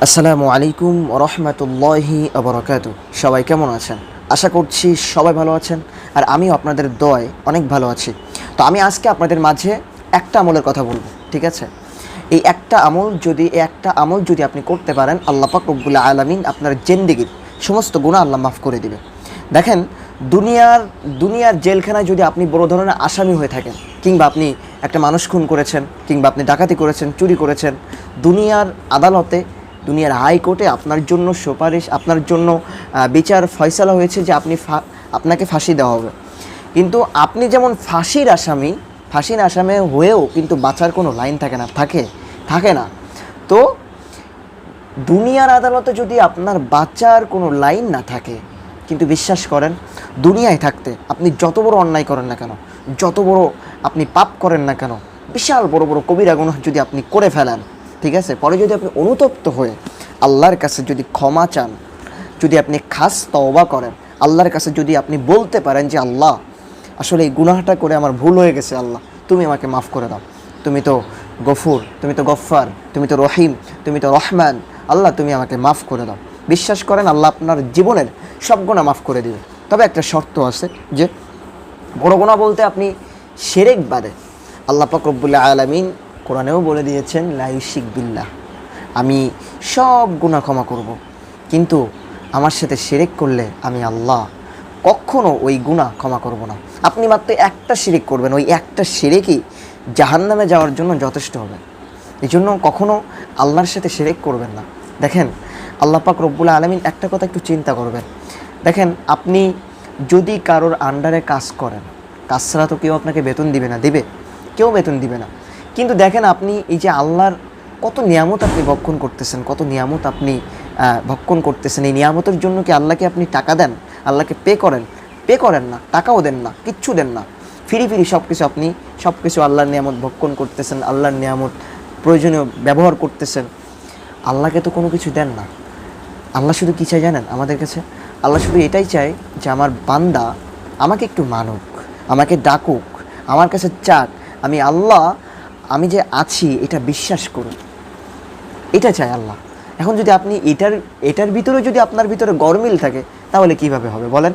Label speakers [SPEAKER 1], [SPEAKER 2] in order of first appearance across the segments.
[SPEAKER 1] আসসালামু আলাইকুম রহমতুল্লাহি আবরাকাতু। সবাই কেমন আছেন? আশা করছি সবাই ভালো আছেন, আর আমিও আপনাদের দোয়ায় অনেক ভালো আছি। তো আমি আজকে আপনাদের মাঝে একটা আমলের কথা বলবো, ঠিক আছে? এই একটা আমল যদি আপনি করতে পারেন, আল্লাহ পাক রব্বুল আলামিন আপনার জিন্দেগির সমস্ত গুনাহ আল্লাহ মাফ করে দিবে। দেখেন, দুনিয়ার জেলখানায় যদি আপনি বড় ধরনের আসামি হয়ে থাকেন, কিংবা আপনি একটা মানুষ খুন করেছেন, কিংবা আপনি ডাকাতি করেছেন, চুরি করেছেন, দুনিয়ার আদালতে, দুনিয়ার হাইকোর্টে আপনার জন্য সুপারিশ, আপনার জন্য বিচার ফয়সালা হয়েছে যে আপনাকে ফাঁসি দেওয়া হবে। কিন্তু আপনি যেমন ফাঁসির আসামি হয়েও কিন্তু বাঁচার কোনো লাইন থাকে না। তো দুনিয়ার আদালতে যদি আপনার বাঁচার কোনো লাইন না থাকে, কিন্তু বিশ্বাস করেন, দুনিয়ায় থাকতে আপনি যত বড় অন্যায় করেন না কেন, যত বড় আপনি পাপ করেন না কেন, বিশাল বড় বড় কবিরা গুনাহ যদি আপনি করে ফেলেন, ঠিক আছে, পরে যদি আপনি অনুতপ্ত হয়ে আল্লাহর কাছে যদি ক্ষমা চান, যদি আপনি খাস তওবা করেন, আল্লাহর কাছে যদি আপনি বলতে পারেন যে আল্লাহ, আসলে এই গুনাহটা করে আমার ভুল হয়ে গেছে, আল্লাহ তুমি আমাকে মাফ করে দাও, তুমি তো গফুর, তুমি তো গফফার, তুমি তো রহিম, তুমি তো রহমান, আল্লাহ তুমি আমাকে মাফ করে দাও। বিশ্বাস করেন, আল্লাহ আপনার জীবনের সব গুনাহ মাফ করে দিবে। তবে একটা শর্ত আছে, যে বড় গুনাহ বলতে আপনি শিরক বাদে। আল্লাহ পাক রব্বুল আলামিন কোরআনেও বলে দিয়েছেন, লা ইউশরিক বিল্লাহ, আমি সব গুনাহ ক্ষমা করব, কিন্তু আমার সাথে শিরক করলে আমি আল্লাহ কখনো ওই গুনাহ ক্ষমা করব না। আপনি মাত্র একটা শিরক করবেন, ওই একটা শিরকই জাহান্নামে যাওয়ার জন্য যথেষ্ট হবে। এই জন্য কখনো আল্লাহর সাথে শিরক করবেন না। দেখেন, আল্লাহ পাক রব্বুল আলামিন একটা কথা একটু চিন্তা করবেন। দেখেন, আপনি যদি কারোর আন্ডারে কাজ করেন, কাজ ছাড়া তো কেউ আপনাকে বেতন দিবে না, কেউ বেতন দিবে না। কিন্তু দেখেন, আপনি এই যে আল্লাহর কত নিয়ামত আপনি ভক্ষণ করতেছেন, এই নিয়ামতের জন্য কি আল্লাহকে আপনি টাকা দেন, আল্লাহকে পে করেন না, টাকাও দেন না, কিচ্ছু দেন না, ফিরি সব কিছু আল্লাহর নিয়ামত ভক্ষণ করতেছেন, আল্লাহর নিয়ামত প্রয়োজনীয় ব্যবহার করতেছেন, আল্লাহকে তো কোনো কিছু দেন না। আল্লাহ শুধু কী চাই জানেন আমাদের কাছে? আল্লাহ শুধু এটাই চায় যে আমার বান্দা আমাকে একটু মানুক, আমাকে ডাকুক, আমার কাছে চাক, আমি যে আছি এটা বিশ্বাস করুন, এটা চাই আল্লাহ। এখন যদি আপনি এটার ভিতরে যদি আপনার ভিতরে গরমিল থাকে, তাহলে কিভাবে হবে বলেন?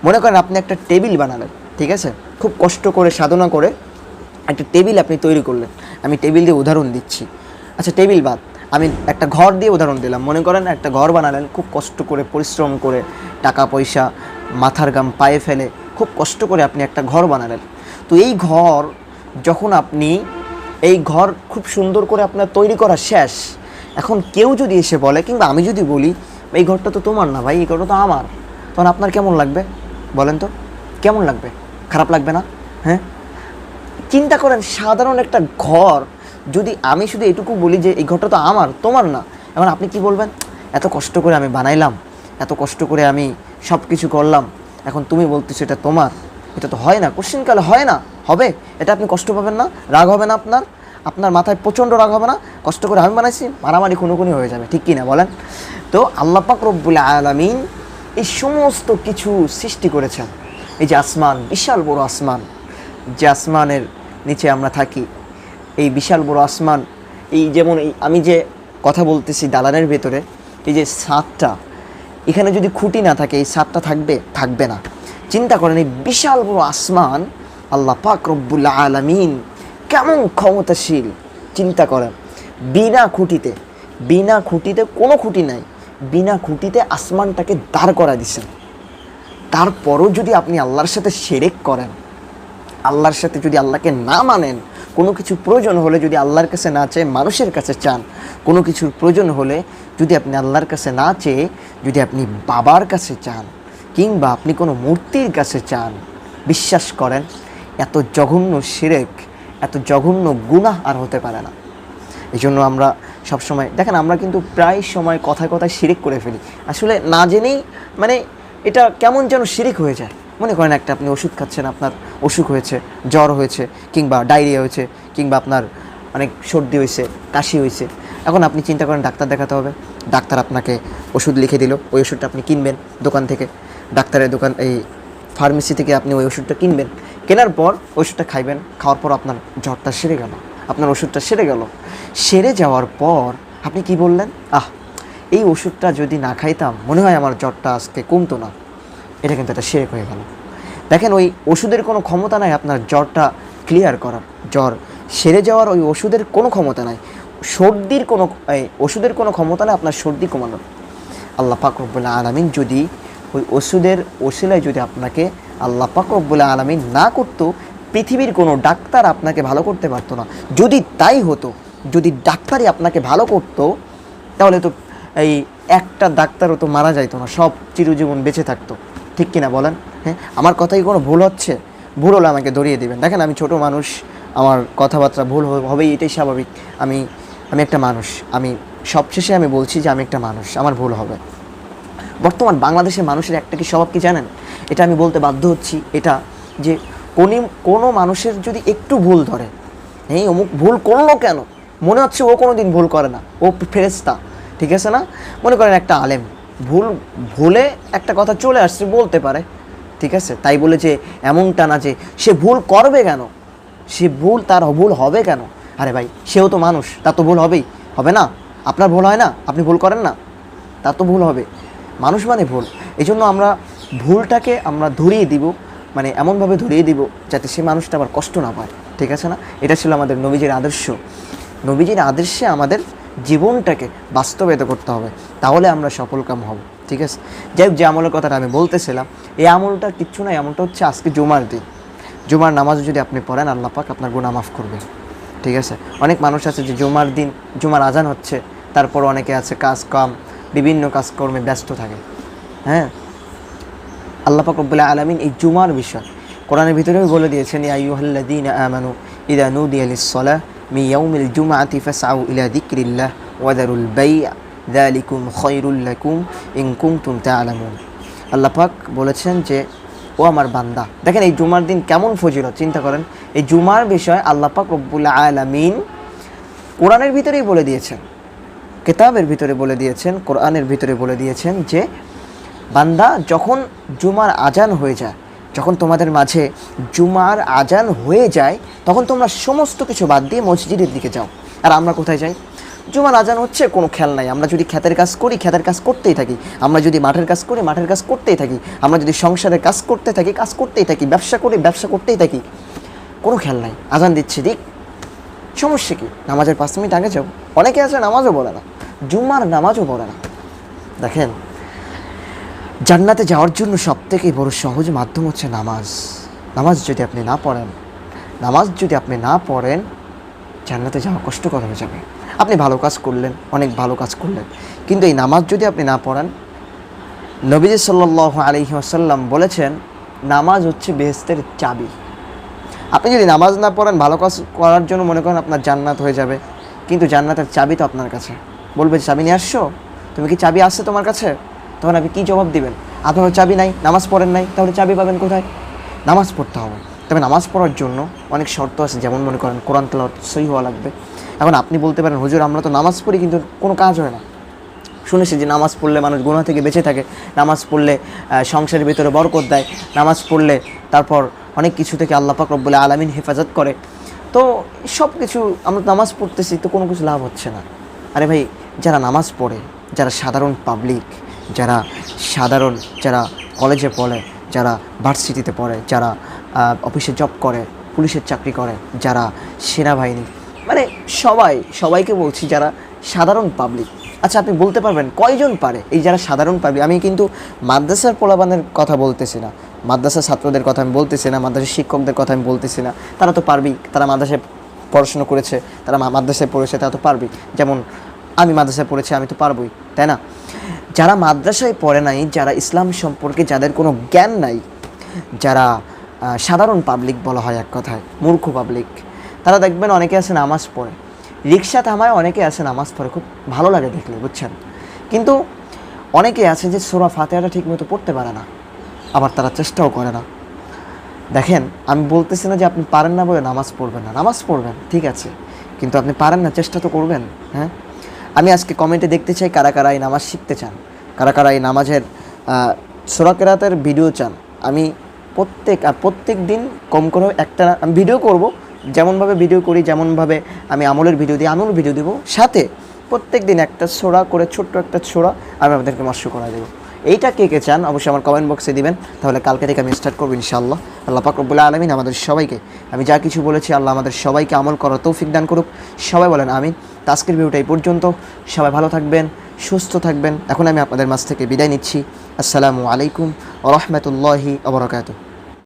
[SPEAKER 1] মনে করেন আপনি একটা টেবিল বানালেন, ঠিক আছে, খুব কষ্ট করে সাধনা করে একটা টেবিল আপনি তৈরি করলেন। আমি টেবিল দিয়ে উদাহরণ দিচ্ছি, আচ্ছা টেবিল বাদ, আমি একটা ঘর দিয়ে উদাহরণ দিলাম। মনে করেন একটা ঘর বানালেন, খুব কষ্ট করে, পরিশ্রম করে, টাকা পয়সা, মাথার ঘাম পায়ে ফেলে খুব কষ্ট করে আপনি একটা ঘর বানালেন। তো এই ঘর খুব সুন্দর করে আপনার তৈরি করা শেষ। এখন কেউ যদি এসে বলে, কিংবা আমি যদি বলি, এই ঘরটা তো তোমার না ভাই, এই ঘরটা তো আমার, তখন আপনার কেমন লাগবে বলেন তো? কেমন লাগবে? খারাপ লাগবে না? হ্যাঁ, চিন্তা করেন, সাধারণ একটা ঘর যদি আমি শুধু এটুকু বলি যে এই ঘরটা তো আমার, তোমার না, এখন আপনি কি বলবেন? এত কষ্ট করে আমি বানাইলাম, এত কষ্ট করে আমি সব কিছু করলাম, এখন তুমি বলতেছো এটা তোমার? এটা তো হয় না, কোশ্চিনকালে হয় না, হবে? এটা আপনি কষ্ট পাবেন না? রাগ হবে না আপনার মাথায় প্রচণ্ড রাগ হবে না? কষ্ট করে আমি বানাইছি, মারামারি খুনোখুনি হয়ে যাবে, ঠিক কি না বলেন? তো আল্লাহ পাক রব্বুল আলামিন এই সমস্ত কিছু সৃষ্টি করেছেন। এই যে আসমান, বিশাল বড় আসমান, যে আসমানের নিচে আমরা থাকি, এই বিশাল বড় আসমান, এই যেমন আমি যে কথা বলতেছি দালানের ভেতরে, এই যে ছাদটা, এখানে যদি খুঁটি না থাকে, এই ছাদটা থাকবে না। চিন্তা করেন, এই বিশাল বড় আসমান, আল্লাহ পাক রব্বুল আলামিন কেমন ক্ষমতাশীল। চিন্তা করেন, বিনা খুঁটিতে, কোনো খুঁটি নাই, বিনা খুঁটিতে আসমানটাকে দাঁড় করা দিছেন। তারপরও যদি আপনি আল্লাহর সাথে শিরক করেন, আল্লাহর সাথে যদি আল্লাহকে না মানেন, কোনো কিছু প্রয়োজন হলে যদি আল্লাহর কাছে না চেয়ে মানুষের কাছে চান, কোনো কিছুর প্রয়োজন হলে যদি আপনি আল্লাহর কাছে না চেয়ে যদি আপনি বাবার কাছে চান, কিংবা আপনি কোনো মূর্তির কাছে চান, বিশ্বাস করেন, এত জঘন্য শিরক, এত জঘন্য গুনাহ আর হতে পারে না। এই জন্য আমরা সবসময় দেখেন, আমরা কিন্তু প্রায় সময় কথায় কথায় শিরক করে ফেলি, আসলে না জেনেই, মানে এটা কেমন যেন শিরক হয়ে যায়। মনে করেন একটা আপনি ওষুধ খাচ্ছেন, আপনার অসুখ হয়েছে, জ্বর হয়েছে, কিংবা ডায়রিয়া হয়েছে, কিংবা আপনার অনেক সর্দি হয়েছে, কাশি হয়েছে। এখন আপনি চিন্তা করেন ডাক্তার দেখাতে হবে, ডাক্তার আপনাকে ওষুধ লিখে দিল, ওই ওষুধটা আপনি কিনবেন দোকান থেকে, ডাক্তারের দোকান, এই ফার্মেসি থেকে আপনি ওই ওষুধটা কিনবেন, কেনার পর ওষুধটা খাইবেন, খাওয়ার পর আপনার জ্বরটা সেরে গেল, আপনার ওষুধটা সেরে গেল। সেরে যাওয়ার পর আপনি কি বললেন? এই ওষুধটা যদি না খাইতাম মনে হয় আমার জ্বরটা আজকে কমতো না। এটা কিন্তু একটা শিরক হয়ে গেল। দেখেন, ওই ওষুধের কোনো ক্ষমতা নাই আপনার জ্বরটা ক্লিয়ার করার, জ্বর সেরে যাওয়ার ওই ওষুধের কোনো ক্ষমতা নাই। সর্দির কোনো ওষুধের কোনো ক্ষমতা নেই আপনার সর্দি কমানোর। আল্লাহ পাক রব্বুল আলামিন যদি ওই ওষুধের ওসিলায় যদি আপনাকে আল্লাহ পাক রব্বুল আলামিন না করতো, পৃথিবীর কোনো ডাক্তার আপনাকে ভালো করতে পারতো না। যদি তাই হতো, যদি ডাক্তারই আপনাকে ভালো করতো, তাহলে তো এই একটা ডাক্তারও তো মারা যাইতো না, সব চিরজীবন বেঁচে থাকতো। ঠিক কিনা বলেন? হ্যাঁ, আমার কথাই কোনো ভুল হচ্ছে? ভুল হলে আমাকে ধরিয়ে দেবেন। দেখেন, আমি ছোট মানুষ, আমার কথাবার্তা ভুল হবেই, এটাই স্বাভাবিক। আমি একটা মানুষ, আমি সবশেষে আমি বলছি যে আমি একটা মানুষ, আমার ভুল হবে। বর্তমান বাংলাদেশের মানুষের একটা কি স্বভাব কি জানেন? এটা আমি বলতে বাধ্য হচ্ছি, এটা যে কোনো মানুষের যদি একটু ভুল ধরে, এই অমুক ভুল করলো কেন, মনে হচ্ছে ও কোনো দিন ভুল করে না, ও ফেরেশতা। ঠিক আছে না? মনে করেন একটা আলেম ভুলে একটা কথা চলে আসছে বলতে পারে, ঠিক আছে, তাই বলে যে এমনটা না যে সে ভুল করবে কেন, তার ভুল হবে কেন? আরে ভাই, সেও তো মানুষ, তার তো ভুল হবে না? আপনার ভুল হয় না? আপনি ভুল করেন না? তার তো ভুল হবে। মানুষ মানে ভুল। এই জন্য আমরা ভুলটাকে আমরা ধরিয়ে দিব, মানে এমনভাবে ধরিয়ে দিব যাতে সে মানুষটা আবার কষ্ট না পায়। ঠিক আছে না? এটা ছিল আমাদের নবীজির আদর্শ। নবীজির আদর্শে আমাদের জীবনটাকে বাস্তবায়িত করতে হবে, তাহলে আমরা সফলকাম হব। ঠিক আছে? যাই হোক, যে আমলের কথাটা আমি বলতেছিলাম, এই আমলটা কিচ্ছু নয়, আমলটা হচ্ছে আজকে জুমার দিন। জুমার নামাজ যদি আপনি পড়েন, আল্লাহ পাক আপনার গুনাহ মাফ করবে। ঠিক আছে? অনেক মানুষ আছে যে জুমার দিন জুমার আজান হচ্ছে, তারপর অনেকে আছে কাজ কাম বিভিন্ন কাজকর্মে ব্যস্ত থাকে। হ্যাঁ, আল্লাহ পাক রব্বুল আলামিন এই জুমার বিষয় কোরআনের ভিতরেও বলে দিয়েছেন, ইয়া আইয়ুহাল্লাযীনা আমানু ইযা নুদিয়া লিস-সালাহ মিন ইয়াউমিল জুমআতি ফাসআউ ইলা যিকরিল্লাহ ওয়া যারুল বাই' যালিকুম খায়রুল লাকুম ইন কুনতুম তা'লামুন। আল্লাহ পাক বলেছেন যে ও আমার বান্দা, দেখেন এই জুমার দিন কেমন ফজিলত, চিন্তা করেন। এই জুমার বিষয় আল্লাহ পাক রব্বুল আলামিন কোরআনের ভিতরেই বলে দিয়েছেন, কিতাবের ভিতরে বলে দিয়েছেন, কোরআনের ভিতরে বলে দিয়েছেন যে বান্দা, যখন জুমার আজান হয়ে যায়, যখন তোমাদের মাঝে জুমার আজান হয়ে যায়, তখন তোমরা সমস্ত কিছু বাদ দিয়ে মসজিদের দিকে যাও। আর আমরা কোথায় যাই? জুমার আজান হচ্ছে, কোনো খেয়াল নাই। আমরা যদি ক্ষেতের কাজ করি, ক্ষেতের কাজ করতেই থাকি। আমরা যদি মাঠের কাজ করি, মাঠের কাজ করতেই থাকি। আমরা যদি সংসারের কাজ করতে থাকি, কাজ করতেই থাকি। ব্যবসা করি, ব্যবসা করতেই থাকি। কোনো খেয়াল নাই, আজান দিচ্ছে দিক, সমস্যা কি? নামাজের 5 মিনিট আগে যাও। অনেকে আছে নামাজও পড়ে না, জুম্মার নামাজও পড়ে না। দেখেন, জান্নাতে যাওয়ার জন্য সবথেকে বড় সহজ মাধ্যম হচ্ছে নামাজ। নামাজ যদি আপনি না পড়েন, জান্নাতে যাওয়া কষ্টকর হয়ে যাবে। আপনি ভালো কাজ করলেন, অনেক ভালো কাজ করলেন, কিন্তু এই নামাজ যদি আপনি না পড়েন, নবীজি সাল্লাল্লাহু আলাইহি ওয়াসাল্লাম বলেছেন, নামাজ হচ্ছে বেহেশতের চাবি। আপনি যদি নামাজ না পড়েন, ভালো কাজ করার জন্য মনে করেন আপনার জান্নাত হয়ে যাবে, কিন্তু জান্নাতের চাবি তো আপনার কাছে। বলবে, চাবি নিয়ে আসছো? তুমি কি চাবি আসছে তোমার কাছে? তখন আপনি কী জবাব দিবেন? আপনার চাবি নাই, নামাজ পড়েন নাই, তাহলে চাবি পাবেন কোথায়? নামাজ পড়তে হবে। তবে নামাজ পড়ার জন্য অনেক শর্ত আছে, যেমন মনে করেন কোরআন তেলাওয়াত সহি হওয়া লাগবে। এখন আপনি বলতে পারেন, হুজুর আমরা তো নামাজ পড়ি কিন্তু কোনো কাজ হয় না। শুনেছি যে নামাজ পড়লে মানুষ গুনাহ থেকে বেঁচে থাকে, নামাজ পড়লে সংসারের ভিতরে বরকত দেয়, নামাজ পড়লে তারপর অনেক কিছু থেকে আল্লাহ পাক রব্বুল আলামিন হেফাজত করে। তো সব কিছু আমরা নামাজ পড়তেছি, তো কোনো কিছু লাভ হচ্ছে না। আরে ভাই, যারা নামাজ পড়ে, যারা সাধারণ পাবলিক, যারা কলেজে পড়ে, যারা ভার্সিটিতে পড়ে, যারা অফিসে জব করে, পুলিশের চাকরি করে, যারা সেনাবাহিনী, মানে সবাইকে বলছি, যারা সাধারণ পাবলিক। আচ্ছা, আপনি বলতে পারবেন কয়জন পারে এই যারা সাধারণ পাবলিক? আমি কিন্তু মাদ্রাসার পোলাপানের কথা বলতেছি না, মাদ্রাসার ছাত্রদের কথা আমি বলতেছি না, মাদ্রাসার শিক্ষকদের কথা আমি বলতেছি না। তারা তো পারবেই, তারা মাদ্রাসায় পড়াশোনা করেছে, তারা মাদ্রাসায় পড়েছে, তারা তো পারবেই। যেমন আমি মাদ্রাসায় পড়েছি, আমি তো পারবই, তাই না? যারা মাদ্রাসায় পড়ে নাই, যারা ইসলাম সম্পর্কে যাদের কোনো জ্ঞান নাই, যারা সাধারণ পাবলিক বলা হয় এক কথায়, মূর্খ পাবলিক, তারা দেখবেন অনেকে আছে নামাজ পড়ে, রিক্সা থামায় অনেকে আছে নামাজ পড়ে, খুব ভালো লাগে দেখলে, বুঝছেন? কিন্তু অনেকে আছে যে সূরা ফাতিহাটা ঠিকমতো পড়তে পারে না, আবার তারা চেষ্টাও করে না। দেখেন, আমি বলতেছি না যে আপনি পারেন না বলে নামাজ পড়বেন না, নামাজ পড়বেন, ঠিক আছে, কিন্তু আপনি পারেন না, চেষ্টা তো করবেন। হ্যাঁ, আমি আজকে কমেন্টে দেখতে চাই কারা কারা এই নামাজ শিখতে চান, কারা কারা এই নামাজের সূরা কেরাতের ভিডিও চান। আমি প্রত্যেক দিন কম করে একটা আমি ভিডিও করব, যেমনভাবে ভিডিও করি, যেমনভাবে আমি আমলের ভিডিও দিই, আমল ভিডিও দেবো, সাথে প্রত্যেক দিন একটা ছোড়া করে, ছোট্ট একটা ছোড়া আমি আপনাদেরকে মৎস্য করা দেবো। এইটা কে কে চান অবশ্যই আমার কমেন্ট বক্সে দিবেন, তাহলে কালকে থেকে আমি স্টার্ট করবো ইনশাআল্লাহ। আল্লাহ পাক রব্বুল আলামিন আমাদের সবাইকে, আমি যা কিছু বলেছি আল্লাহ আমাদের সবাইকে আমল করার তৌফিক দান করুক। সবাই বলেন আমিন। তো আজকের ভিডিওটা এই পর্যন্ত, সবাই ভালো থাকবেন, সুস্থ থাকবেন। এখন আমি আপনাদের মাঝ থেকে বিদায় নিচ্ছি। আসসালামু আলাইকুম ওয়া রাহমাতুল্লাহি ওয়া বারাকাতুহু।